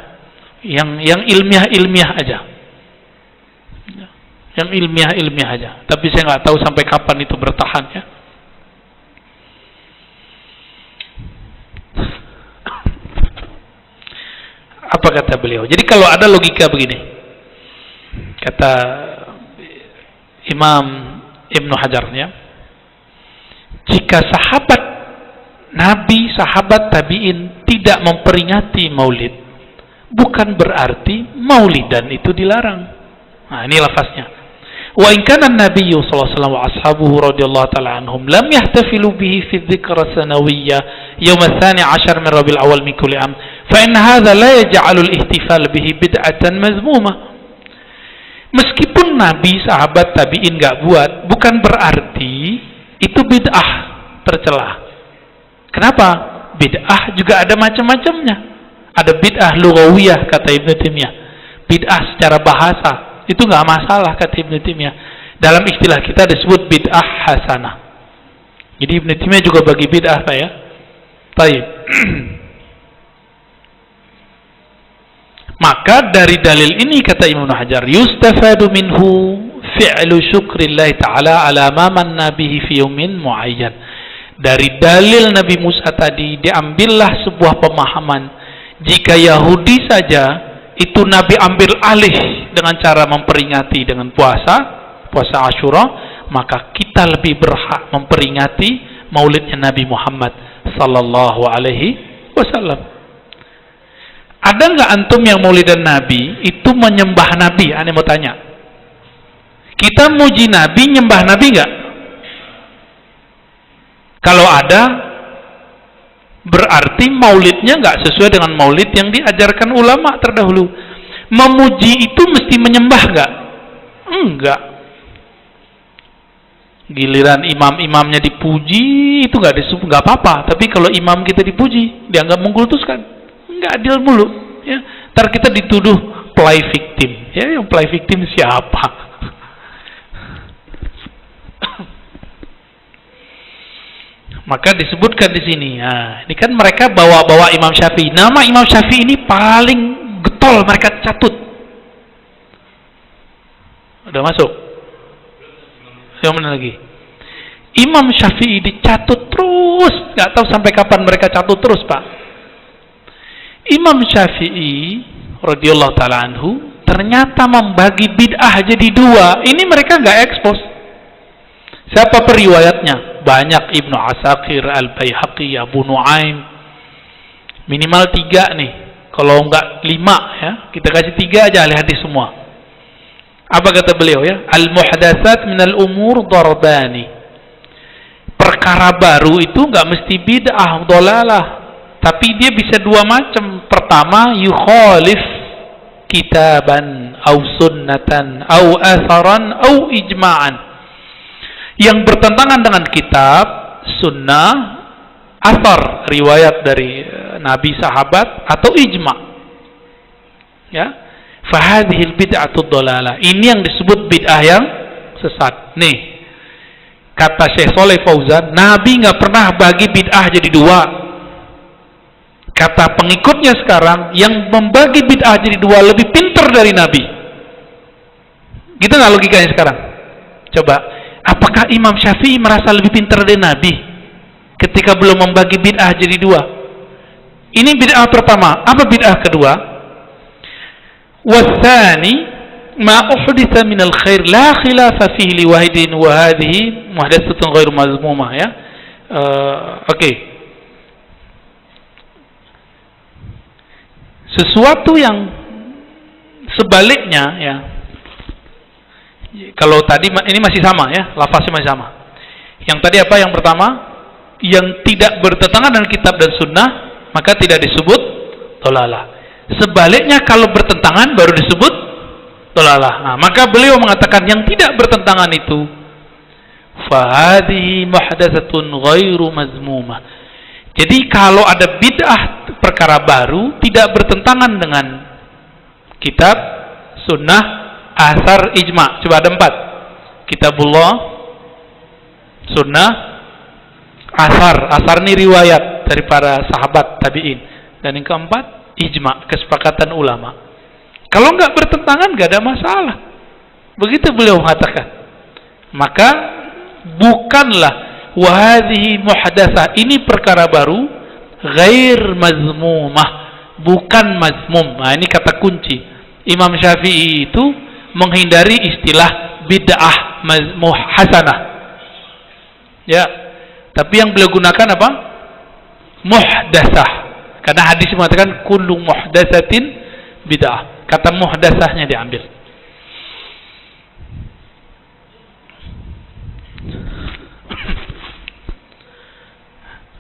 yang ilmiah aja, yang ilmiah aja. Tapi saya nggak tahu sampai kapan itu bertahan, ya. Apa kata beliau? Jadi kalau ada logika begini, kata Imam Ibnu Hajar, ya, jika sahabat Nabi, sahabat tabi'in tidak memperingati maulid, bukan berarti maulidan itu dilarang. Nah, ini lafaznya. Wa in kana an-nabiyyu sallallahu alaihi wasallam wa ashabuhu radhiyallahu ta'ala anhum lam yahtafilu bihi fi dzikra sanawiyyah yawm ats-tsani 'ashar min Rabiul Awwal min kulli am, fa in hadha la yaj'alu al-ihtifal bihi bid'atan mazmumah. Meskipun Nabi, sahabat tabi'in enggak buat, bukan berarti itu bid'ah tercela. Kenapa? Bid'ah juga ada macam-macamnya. Ada bid'ah lughawiyah kata Ibnu Taimiyah. Bid'ah secara bahasa itu nggak masalah kata Ibnu Taimiyah. Dalam istilah kita disebut bid'ah hasanah. Jadi Ibnu Taimiyah juga bagi bid'ah, Pak, ya. Baik. Maka dari dalil ini kata Imam Hajar, yustafadu minhu fi'lu syukrillah ta'ala ala ma manna bihi fi yawmin muayyan. Dari dalil Nabi Musa tadi diambillah sebuah pemahaman, jika Yahudi saja itu Nabi ambil alih dengan cara memperingati dengan puasa Asyura, maka kita lebih berhak memperingati maulidnya Nabi Muhammad sallallahu alaihi wasallam. Ada nggak antum yang maulidan Nabi itu menyembah Nabi? Ane mau tanya. Kita muji Nabi, nyembah Nabi nggak? Kalau ada, berarti maulidnya nggak sesuai dengan maulid yang diajarkan ulama terdahulu. Memuji itu mesti menyembah nggak? Enggak. Giliran imam-imamnya dipuji itu nggak apa-apa. Tapi kalau imam kita dipuji, dianggap mengkultuskan, nggak adil mulu. Ya, ntar kita dituduh play victim. Ya, yang play victim siapa? Maka disebutkan di sini. Nah, ini kan mereka bawa Imam Syafi'i. Nama Imam Syafi'i ini paling getol mereka catut. Udah masuk? Yang mana lagi? Imam Syafi'i dicatut terus. Gak tahu sampai kapan mereka catut terus, Pak. Imam Syafi'i radhiyallahu ta'ala anhu ternyata membagi bid'ah jadi dua. Ini mereka gak ekspos. Siapa periwayatnya? Banyak, Ibnu Asakir, Al-Baihaqi, Abu Nuaim. Minimal 3 nih. Kalau enggak 5, ya, kita kasih 3 aja ahli hadis semua. Apa kata beliau, ya? Al-muhdatsat minal umur darbani. Perkara baru itu enggak mesti bid'ah, dhalalah. Tapi dia bisa dua macam. Pertama, yukhalif kitaban au sunnatan au atharan au ijma'an. Yang bertentangan dengan kitab, sunnah, athar, riwayat dari Nabi, sahabat, atau ijma'. Ya, fahadhil bid'atud dhalalah. Ini yang disebut bid'ah yang sesat. Nih, Kata Syekh Shalih Fauzan, Nabi nggak pernah bagi bid'ah jadi dua. Kata pengikutnya sekarang, yang membagi bid'ah jadi dua lebih pintar dari Nabi. Gitu nggak logikanya sekarang? Coba, apakah Imam Syafi'i merasa lebih pintar dari Nabi ketika belum membagi bid'ah jadi dua? Ini bid'ah pertama. Apa bid'ah kedua? Wathani ma uhditha minal khair la khilafa fihi liwahidin wa hadhihi muhdatsatun ghairu mazmumah, ya. Oke. Sesuatu yang sebaliknya, ya. Kalau tadi ini masih sama, ya, lafaznya masih sama. Yang tadi apa? Yang pertama, yang tidak bertentangan dengan kitab dan sunnah, maka tidak disebut dhalalah. Sebaliknya kalau bertentangan baru disebut dhalalah. Nah, maka beliau mengatakan yang tidak bertentangan itu fahadhihi muhdatsatun ghairu mazmumah. Jadi kalau ada bid'ah perkara baru tidak bertentangan dengan kitab, sunnah, athar, ijma. Coba ada 4. Kitabullah, sunnah, athar. Athar ini riwayat dari para sahabat tabi'in. Dan yang keempat, ijma, kesepakatan ulama. Kalau nggak bertentangan nggak ada masalah. Begitu beliau mengatakan. Maka bukanlah wahadhihi muhdatsah, ini perkara baru, ghair mazmumah, bukan mazmum. Nah, ini kata kunci. Imam Syafi'i itu menghindari istilah bid'ah hasanah. Ya. Tapi yang beliau gunakan apa? Muhdatsah. Karena hadis mengatakan kullu muhdatsatin bid'ah. Kata muhdatsahnya diambil.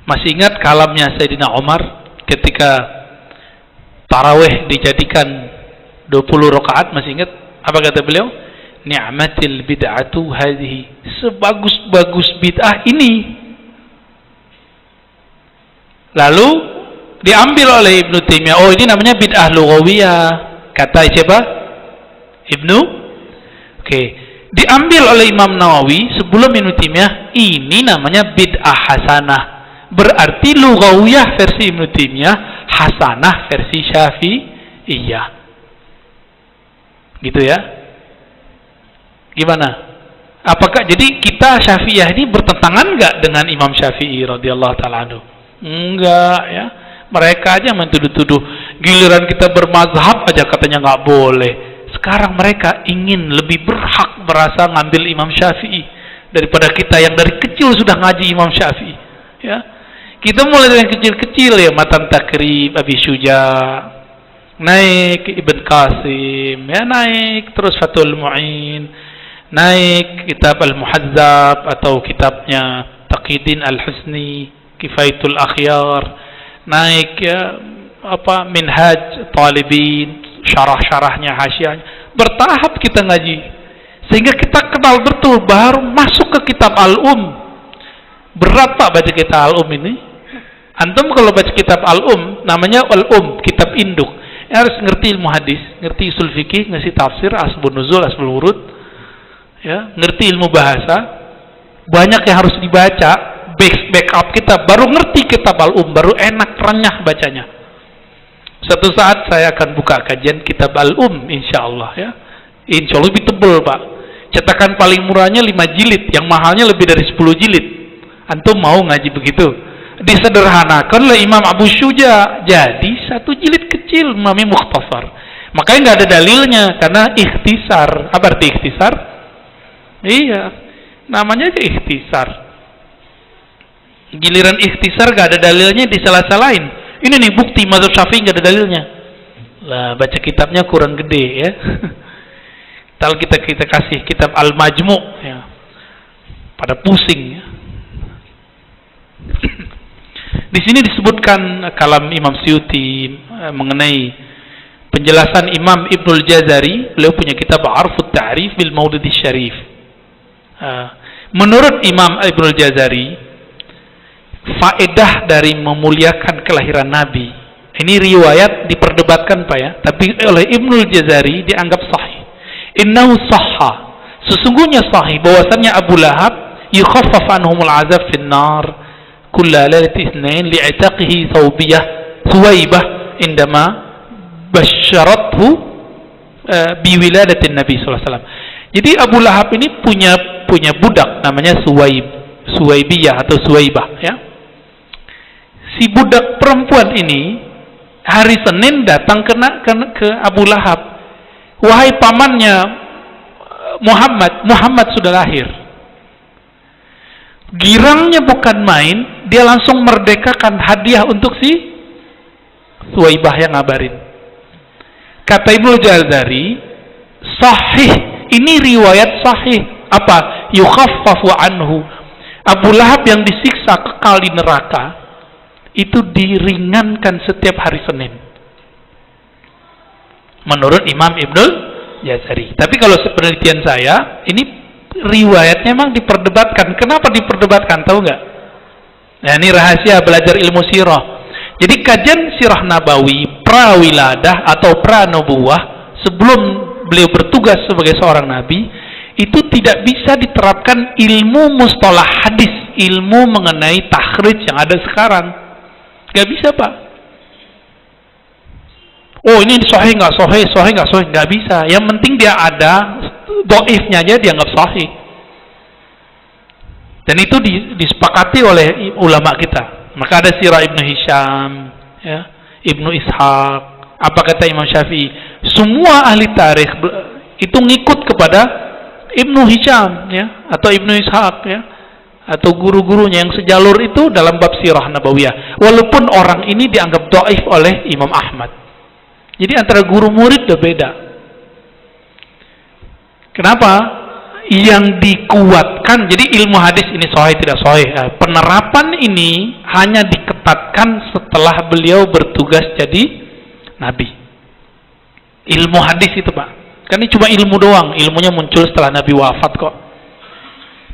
Masih ingat kalamnya Sayyidina Umar ketika tarawih dijadikan 20 rakaat? Masih ingat apa kata beliau? Ni'matil bid'atu hadhihi, sebagus-bagus bid'ah ini. Lalu diambil oleh Ibnu Taimiyah, oh ini namanya bid'ah lughawiyah. Kata siapa? Ibnu. Oke. Diambil oleh Imam Nawawi sebelum Ibnu Taimiyah, ini namanya bid'ah hasanah. Berarti lughawiyah versi Ibnu Taimiyah, hasanah versi Syafi'iyah. Gitu ya. Gimana? Apakah jadi kita Syafi'iyah ini bertentangan enggak dengan Imam Syafi'i radhiyallahu taala anhu? Enggak, ya. Mereka aja mentuduh-tuduh, giliran kita bermazhab aja katanya nggak boleh. Sekarang mereka ingin lebih berhak merasa ngambil Imam Syafi'i daripada kita yang dari kecil sudah ngaji Imam Syafi'i. Ya, kita mulai dari kecil-kecil, ya, Matan Takrib, Abi Syuja, naik Ibn Qasim, ya, naik terus Fathul Mu'in, naik kitab Al-Muhazzab atau kitabnya Taqiyuddin Al-Husni, Kifayatul Akhyar, naik, ya, apa, Minhaj Talibin, syarah-syarahnya, hasyiahnya. Bertahap kita ngaji sehingga kita kenal betul, baru masuk ke kitab Berat Pak baca kitab ini. Antum kalau baca kitab namanya kitab induk, ya, harus ngerti ilmu hadis, ngerti usul fikih, ngerti tafsir, asbun nuzul, asbul wurud, ya, ngerti ilmu bahasa. Banyak yang harus dibaca, backup kita, baru ngerti kitab baru enak, renyah bacanya. Suatu saat saya akan buka kajian kitab insyaallah, ya. Insyaallah lebih tebal Pak. Cetakan paling murahnya 5 jilid, yang mahalnya lebih dari 10 jilid. Antum mau ngaji begitu? Disederhanakan oleh Imam Abu Syuja jadi 1 jilid kecil, Mami Mukhtasar. Makanya nggak ada dalilnya, karena ikhtisar. Apa arti ikhtisar? Iya, namanya aja ikhtisar. Giliran ikhtisar gak ada dalilnya, disalah-salahin. Ini nih bukti mazhab Syafi'i gak ada dalilnya. Lah, baca kitabnya kurang gede, ya. Kalau kita kasih kitab Al-Majmu', ya, pada pusing, ya. Di sini disebutkan kalam Imam Suyuti mengenai penjelasan Imam Ibnul Jazari. Beliau punya kitab Arfut Ta'rif bil Maulid Syarif. Menurut Imam Ibnul Jazari, faedah dari memuliakan kelahiran Nabi, ini riwayat diperdebatkan Pak, ya, tapi oleh Ibnul Jazari dianggap sahih. Innahu sahha, sesungguhnya sahih bahwasannya Abu Lahab yukhaffaf anhumul azab fin nar kulla lailati itsnain li'itaqihi Suwaibah indama basyarathu biwiladatin Nabi sallallahu alaihi wasallam. Jadi Abu Lahab ini punya budak namanya Suwaibiyah atau Suwaibah, ya. Si budak perempuan ini hari Senin datang ke Abu Lahab. Wahai pamannya Muhammad sudah lahir. Girangnya bukan main, dia langsung merdekakan hadiah untuk si Suwaibah yang ngabarin. Kata Ibnu Jazari, sahih, ini riwayat sahih. Apa? Yukhaffafu anhu. Abu Lahab yang disiksa kekal di neraka itu diringankan setiap hari Senin, menurut Imam Ibnu Jazari. Tapi kalau penelitian saya, ini riwayatnya memang diperdebatkan. Kenapa diperdebatkan? Tahu nggak? Nah, ini rahasia belajar ilmu sirah. Jadi kajian sirah nabawi prawiladah atau pranubuwah sebelum beliau bertugas sebagai seorang nabi, itu tidak bisa diterapkan ilmu mustalah hadis, ilmu mengenai takhrij yang ada sekarang. Gak bisa, Pak. Oh, ini sahih nggak sahih, sahih nggak sahih, nggak bisa. Yang penting dia ada, dhaifnya aja dianggap sahih. Dan itu disepakati oleh ulama kita. Maka ada sirah Ibnu Hisham, ya, Ibnu Ishaq. Apa kata Imam Syafi'i? Semua ahli tarikh itu ngikut kepada Ibnu Hisham, ya, atau Ibnu Ishaq, ya, atau guru-gurunya yang sejalur itu dalam bab sirah nabawiyah. Walaupun orang ini dianggap dhaif oleh Imam Ahmad. Jadi antara guru murid udah beda. Kenapa? Yang dikuatkan, jadi ilmu hadis ini sahih tidak sahih. Penerapan ini hanya diketatkan setelah beliau bertugas jadi nabi. Ilmu hadis itu, Pak. Kan ini cuma ilmu doang. Ilmunya muncul setelah Nabi wafat kok.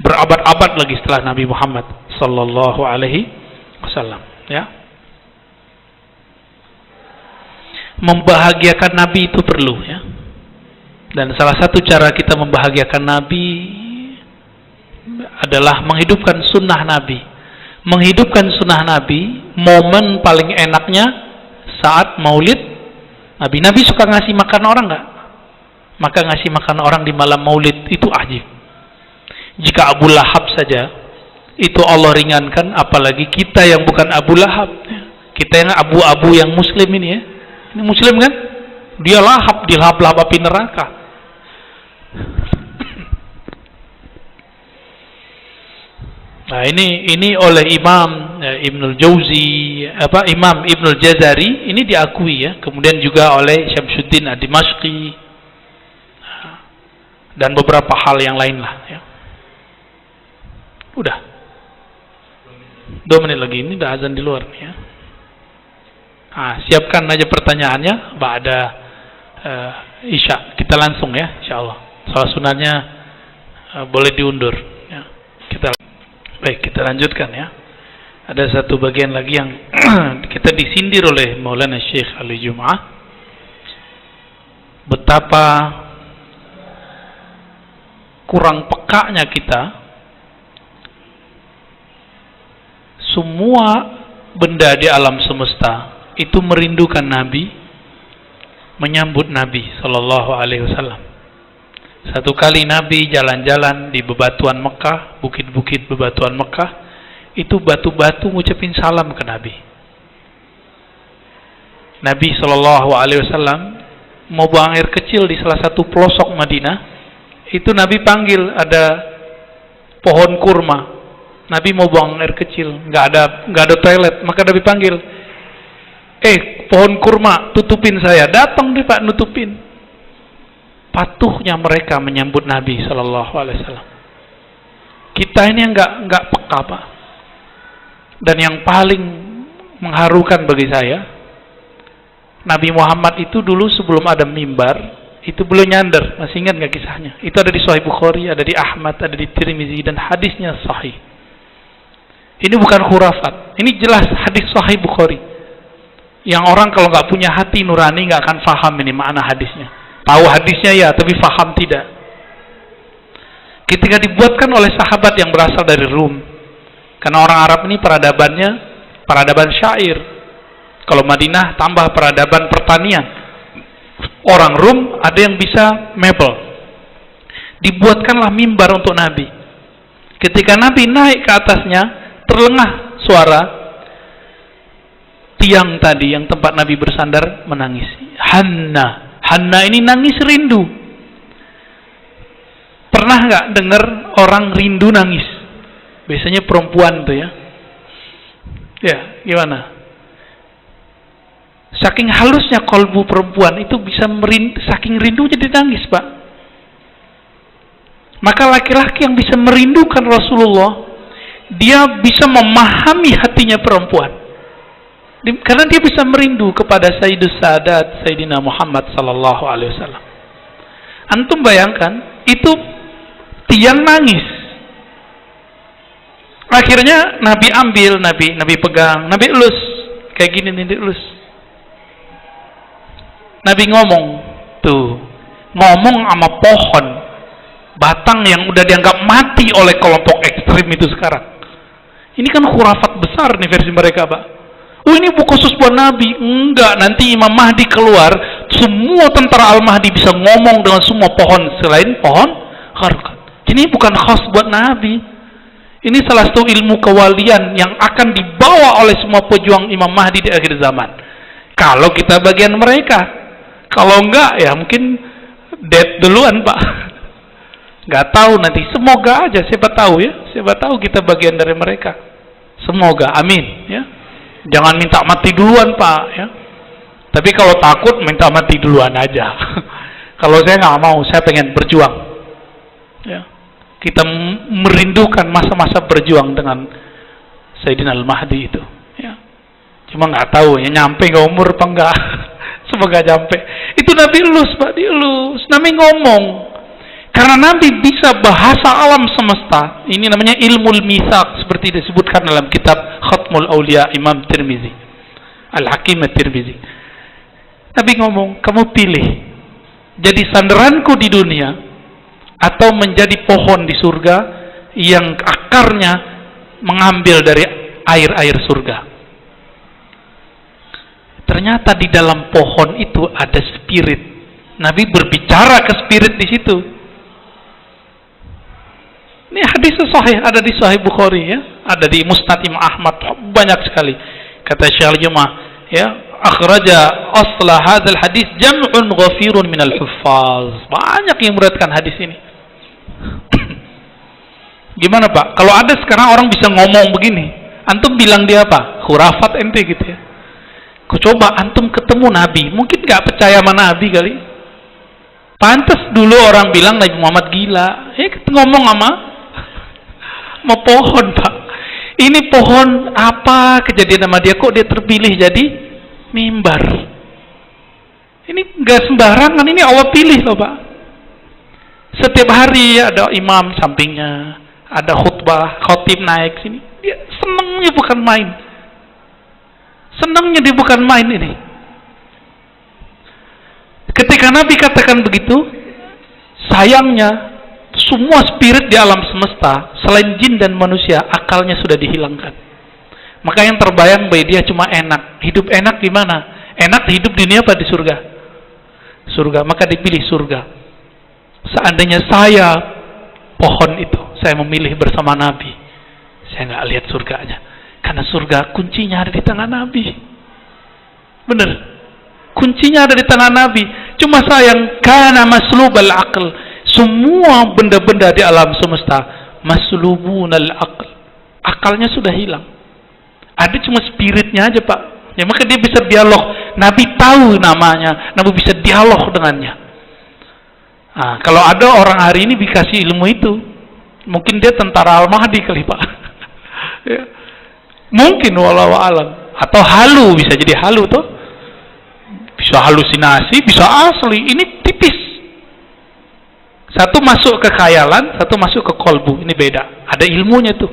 Berabad-abad lagi setelah Nabi Muhammad sallallahu alaihi wasallam, ya. Membahagiakan Nabi itu perlu, ya. Dan salah satu cara kita membahagiakan Nabi adalah menghidupkan sunnah Nabi. Menghidupkan sunnah Nabi, momen paling enaknya saat maulid Nabi. Nabi suka ngasih makan orang nggak? Maka ngasih makan orang di malam maulid itu ajib. Jika Abu Lahab saja itu Allah ringankan, apalagi kita yang bukan Abu Lahab, kita yang abu-abu yang muslim ini, ya. Ini muslim kan? Dia lahap, dilahap-lahapi neraka. Nah, ini oleh Imam Ibnul Jauzi, Imam Ibnul Jazari ini diakui, ya. Kemudian juga oleh Syamsuddin Ad-Dimashqi dan beberapa hal yang lain lah, ya. Udah 2 menit lagi, ini udah azan di luar nih, ya. Siapkan aja pertanyaannya ba'da Isya. Kita langsung, ya, insyaallah. Salat sunatnya boleh diundur, ya. Baik, kita lanjutkan, ya. Ada satu bagian lagi yang kita disindir oleh Maulana Syekh Ali Jum'ah, betapa kurang pekanya kita. Semua benda di alam semesta itu merindukan Nabi, menyambut Nabi Sallallahu Alaihi Wasallam. Satu kali Nabi jalan-jalan di bebatuan Mekah, bukit-bukit bebatuan Mekah, itu batu-batu ngucapin salam ke Nabi. Nabi Sallallahu Alaihi Wasallam mau buang air kecil di salah satu pelosok Madinah, itu Nabi panggil, ada pohon kurma. Nabi mau buang air kecil, nggak ada toilet, maka Nabi panggil, pohon kurma, tutupin saya. Datang dia, Pak, nutupin. Patuhnya mereka menyambut Nabi Sallallahu Alaihi Wasallam. Kita ini yang nggak peka, Pak. Dan yang paling mengharukan bagi saya, Nabi Muhammad itu dulu sebelum ada mimbar, itu beliau nyandar. Masih ingat nggak kisahnya? Itu ada di Sahih Bukhari, ada di Ahmad, ada di Tirmizi, dan hadisnya sahih. Ini bukan khurafat. Ini jelas hadis Sahih Bukhari. Yang orang kalau nggak punya hati nurani nggak akan faham ini makna hadisnya. Tahu hadisnya ya, tapi faham tidak. ketika dibuatkan oleh sahabat yang berasal dari Rum. Karena orang Arab ini peradabannya peradaban syair. Kalau Madinah tambah peradaban pertanian. Orang Rum ada yang bisa mebel. Dibuatkanlah mimbar untuk Nabi. Ketika Nabi naik ke atasnya, terlengah suara tiang tadi yang tempat Nabi bersandar menangis. Hanna ini nangis rindu. Pernah nggak dengar orang rindu nangis? Biasanya perempuan tuh ya. Ya, gimana? Saking halusnya kolbu perempuan itu bisa saking rindunya dia nangis, Pak. Maka laki-laki yang bisa merindukan Rasulullah, dia bisa memahami hatinya perempuan. Karena dia bisa merindu kepada Sayyidus Sadat, Sayyidina Muhammad sallallahu alaihi wasallam. Antum bayangkan, itu tiang nangis. Akhirnya Nabi ambil, Nabi pegang, Nabi elus. Kayak gini nih, elus. Nabi ngomong, tuh, ngomong sama pohon, batang yang udah dianggap mati oleh kelompok ekstrim itu sekarang. Ini kan khurafat besar nih versi mereka, Pak. Oh, ini khusus buat Nabi. Enggak, nanti Imam Mahdi keluar, semua tentara Al-Mahdi bisa ngomong dengan semua pohon selain pohon kharqat. Ini bukan khas buat Nabi. Ini salah satu ilmu kewalian yang akan dibawa oleh semua pejuang Imam Mahdi di akhir zaman. Kalau kita bagian mereka. Kalau enggak, ya mungkin dead duluan, Pak. Nggak tahu nanti. Semoga aja, siapa tahu ya. Siapa tahu kita bagian dari mereka. Semoga, amin. Ya. Jangan minta mati duluan, Pak. Ya. Tapi kalau takut, minta mati duluan aja. Kalau saya nggak mau, saya pengen berjuang. Ya. Kita merindukan masa-masa berjuang dengan Sayyidina Al-Mahdi itu. Ya. Cuma nggak tahu, ya nyampe nggak umur apa enggak. Semoga nyampe. Itu Nabi elus, Pak, dielus. Nabi ngomong. Karena Nabi bisa bahasa alam semesta. Ini namanya ilmul mitsaq, seperti disebutkan dalam kitab Khatmul Aulia Imam Tirmizi, Al-Hakim At-Tirmizi. Nabi ngomong, kamu pilih jadi sandaranku di dunia atau menjadi pohon di surga yang akarnya mengambil dari air-air surga. Ternyata di dalam pohon itu ada spirit. Nabi berbicara ke spirit di situ. Ini hadis sahih, ada di Sahih Bukhari ya, ada di Musnad Imam Ahmad, banyak sekali. Kata Syekh Al-Jumah, ya, akhraja asla hadzal hadis jam'un ghafirun minal huffaz. Banyak yang meriwayatkan hadis ini. Gimana, Pak? Kalau ada sekarang orang bisa ngomong begini, antum bilang dia apa? Khurafat ente gitu ya. Coba antum ketemu Nabi, mungkin nggak percaya sama Nabi kali. Pantas dulu orang bilang Nabi Muhammad gila. Ngomong sama pohon, Pak. Ini pohon apa kejadian sama dia, kok dia terpilih jadi mimbar? Ini nggak sembarangan, ini Allah pilih loh, Pak. Setiap hari ada imam sampingnya, ada khutbah, khatib naik sini. Dia senengnya bukan main. Senangnya dia bukan main ini. Ketika Nabi katakan begitu, sayangnya semua spirit di alam semesta selain jin dan manusia akalnya sudah dihilangkan. Maka yang terbayang bagi dia cuma enak. Hidup enak di mana? Enak hidup di dunia apa di surga? Surga. Maka dipilih surga. Seandainya saya pohon itu, saya memilih bersama Nabi, saya nggak lihat surganya. Karena surga kuncinya ada di tangan Nabi. Benar. Kuncinya ada di tangan Nabi. Cuma sayang, kana maslubal aql. Semua benda-benda di alam semesta maslubunal aql. Akalnya sudah hilang. Ada cuma spiritnya aja, Pak. Ya, maka dia bisa dialog. Nabi tahu namanya. Nabi bisa dialog dengannya. Nah, kalau ada orang hari ini dikasih ilmu itu, mungkin dia tentara Al-Mahdi kali, Pak. Ya. Mungkin walau alam, atau halu, bisa jadi halu tuh, bisa halusinasi, bisa asli. Ini tipis, satu masuk ke khayalan, satu masuk ke kolbu. Ini beda, ada ilmunya tuh.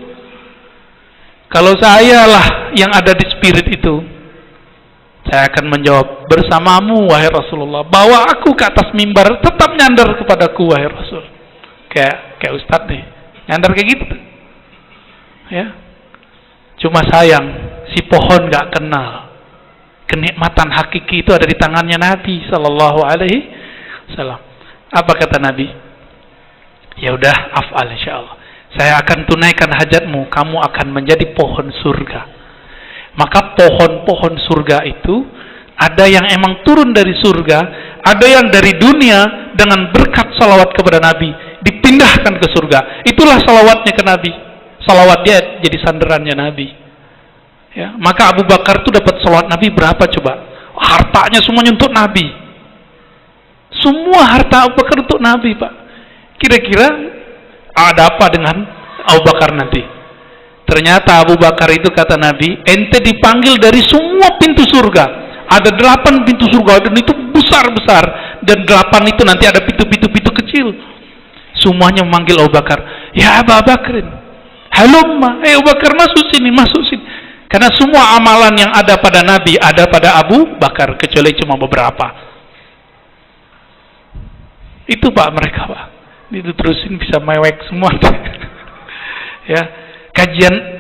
Kalau saya lah yang ada di spirit itu, saya akan menjawab, bersamamu wahai Rasulullah, bawa aku ke atas mimbar, tetap nyandar kepadaku wahai Rasul. Kayak kayak Ustadz nih, nyandar kayak gitu. Ya. Cuma sayang, si pohon gak kenal kenikmatan hakiki itu ada di tangannya Nabi Sallallahu Alaihi Wasallam. Apa kata Nabi? Ya udah, af'al insyaallah. Saya akan tunaikan hajatmu, kamu akan menjadi pohon surga. Maka pohon-pohon surga itu ada yang emang turun dari surga, ada yang dari dunia dengan berkat salawat kepada Nabi dipindahkan ke surga. Itulah salawatnya ke Nabi. Salawat dia jadi sandarannya Nabi. Ya, maka Abu Bakar itu dapat salawat Nabi berapa coba? Hartanya semuanya untuk Nabi. Semua harta Abu Bakar untuk Nabi, Pak. Kira-kira ada apa dengan Abu Bakar nanti? Ternyata Abu Bakar itu kata Nabi, ente dipanggil dari semua pintu surga. Ada 8 pintu surga dan itu besar-besar, dan 8 itu nanti ada pintu-pintu kecil. Semuanya memanggil Abu Bakar. Ya Abu Bakrin, halumma, Abu Bakar masuk sini, masuk sini. Karena semua amalan yang ada pada Nabi ada pada Abu Bakar, kecuali cuma beberapa. Itu Pak mereka, Pak. Itu terusin bisa mewek semua. Ya,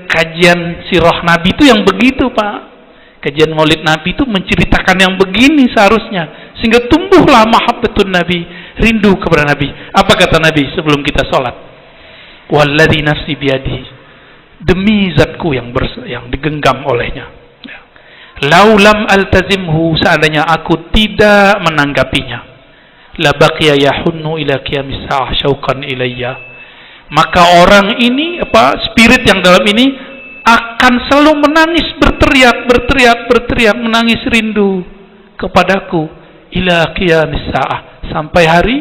kajian sirah Nabi itu yang begitu, Pak. Kajian Maulid Nabi itu menceritakan yang begini seharusnya, sehingga tumbuhlah mahabbatun Nabi, rindu kepada Nabi. Apa kata Nabi sebelum kita sholat? Walladzi nafsi biyadihi, demi zatku yang digenggam olehnya. Ya. Laulam altazimhu, seandainya aku tidak menanggapinya, la baqiya yahunnu ila qiyamis sa'ah syauqan ilayya, maka orang ini, spirit yang dalam ini akan selalu menangis, berteriak, menangis rindu kepadaku ila qiyamis sa'ah, sampai hari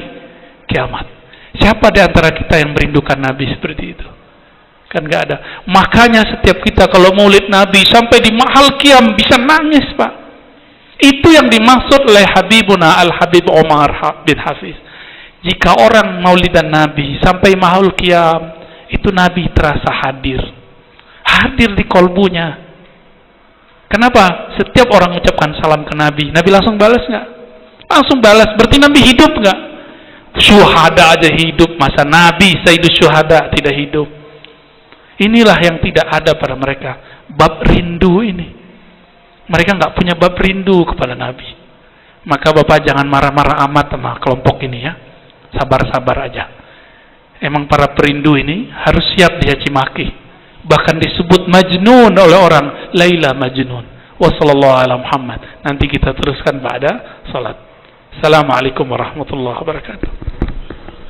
kiamat. Siapa di antara kita yang merindukan Nabi seperti itu? Kan gak ada. Makanya setiap kita kalau maulid Nabi sampai di mahal qiyam bisa nangis, Pak. Itu yang dimaksud oleh Habibuna Al-Habib Umar bin Hafiz. Jika orang maulidan Nabi sampai mahal qiyam, itu Nabi terasa hadir di kolbunya. Kenapa? Setiap orang mengucapkan salam ke Nabi, Nabi langsung balas nggak? Langsung balas. Berarti Nabi hidup nggak? Syuhada aja hidup, masa Nabi Sayyidus Syuhada tidak hidup? Inilah yang tidak ada pada mereka, bab rindu ini. Mereka nggak punya bab rindu kepada Nabi. Maka Bapak jangan marah-marah amat sama kelompok ini ya. Sabar-sabar aja. Emang para perindu ini harus siap dicaci maki. Bahkan disebut majnun oleh orang, Laila majnun. Wassallallahu ala Muhammad. Nanti kita teruskan pada salat. Assalamualaikum warahmatullahi wabarakatuh.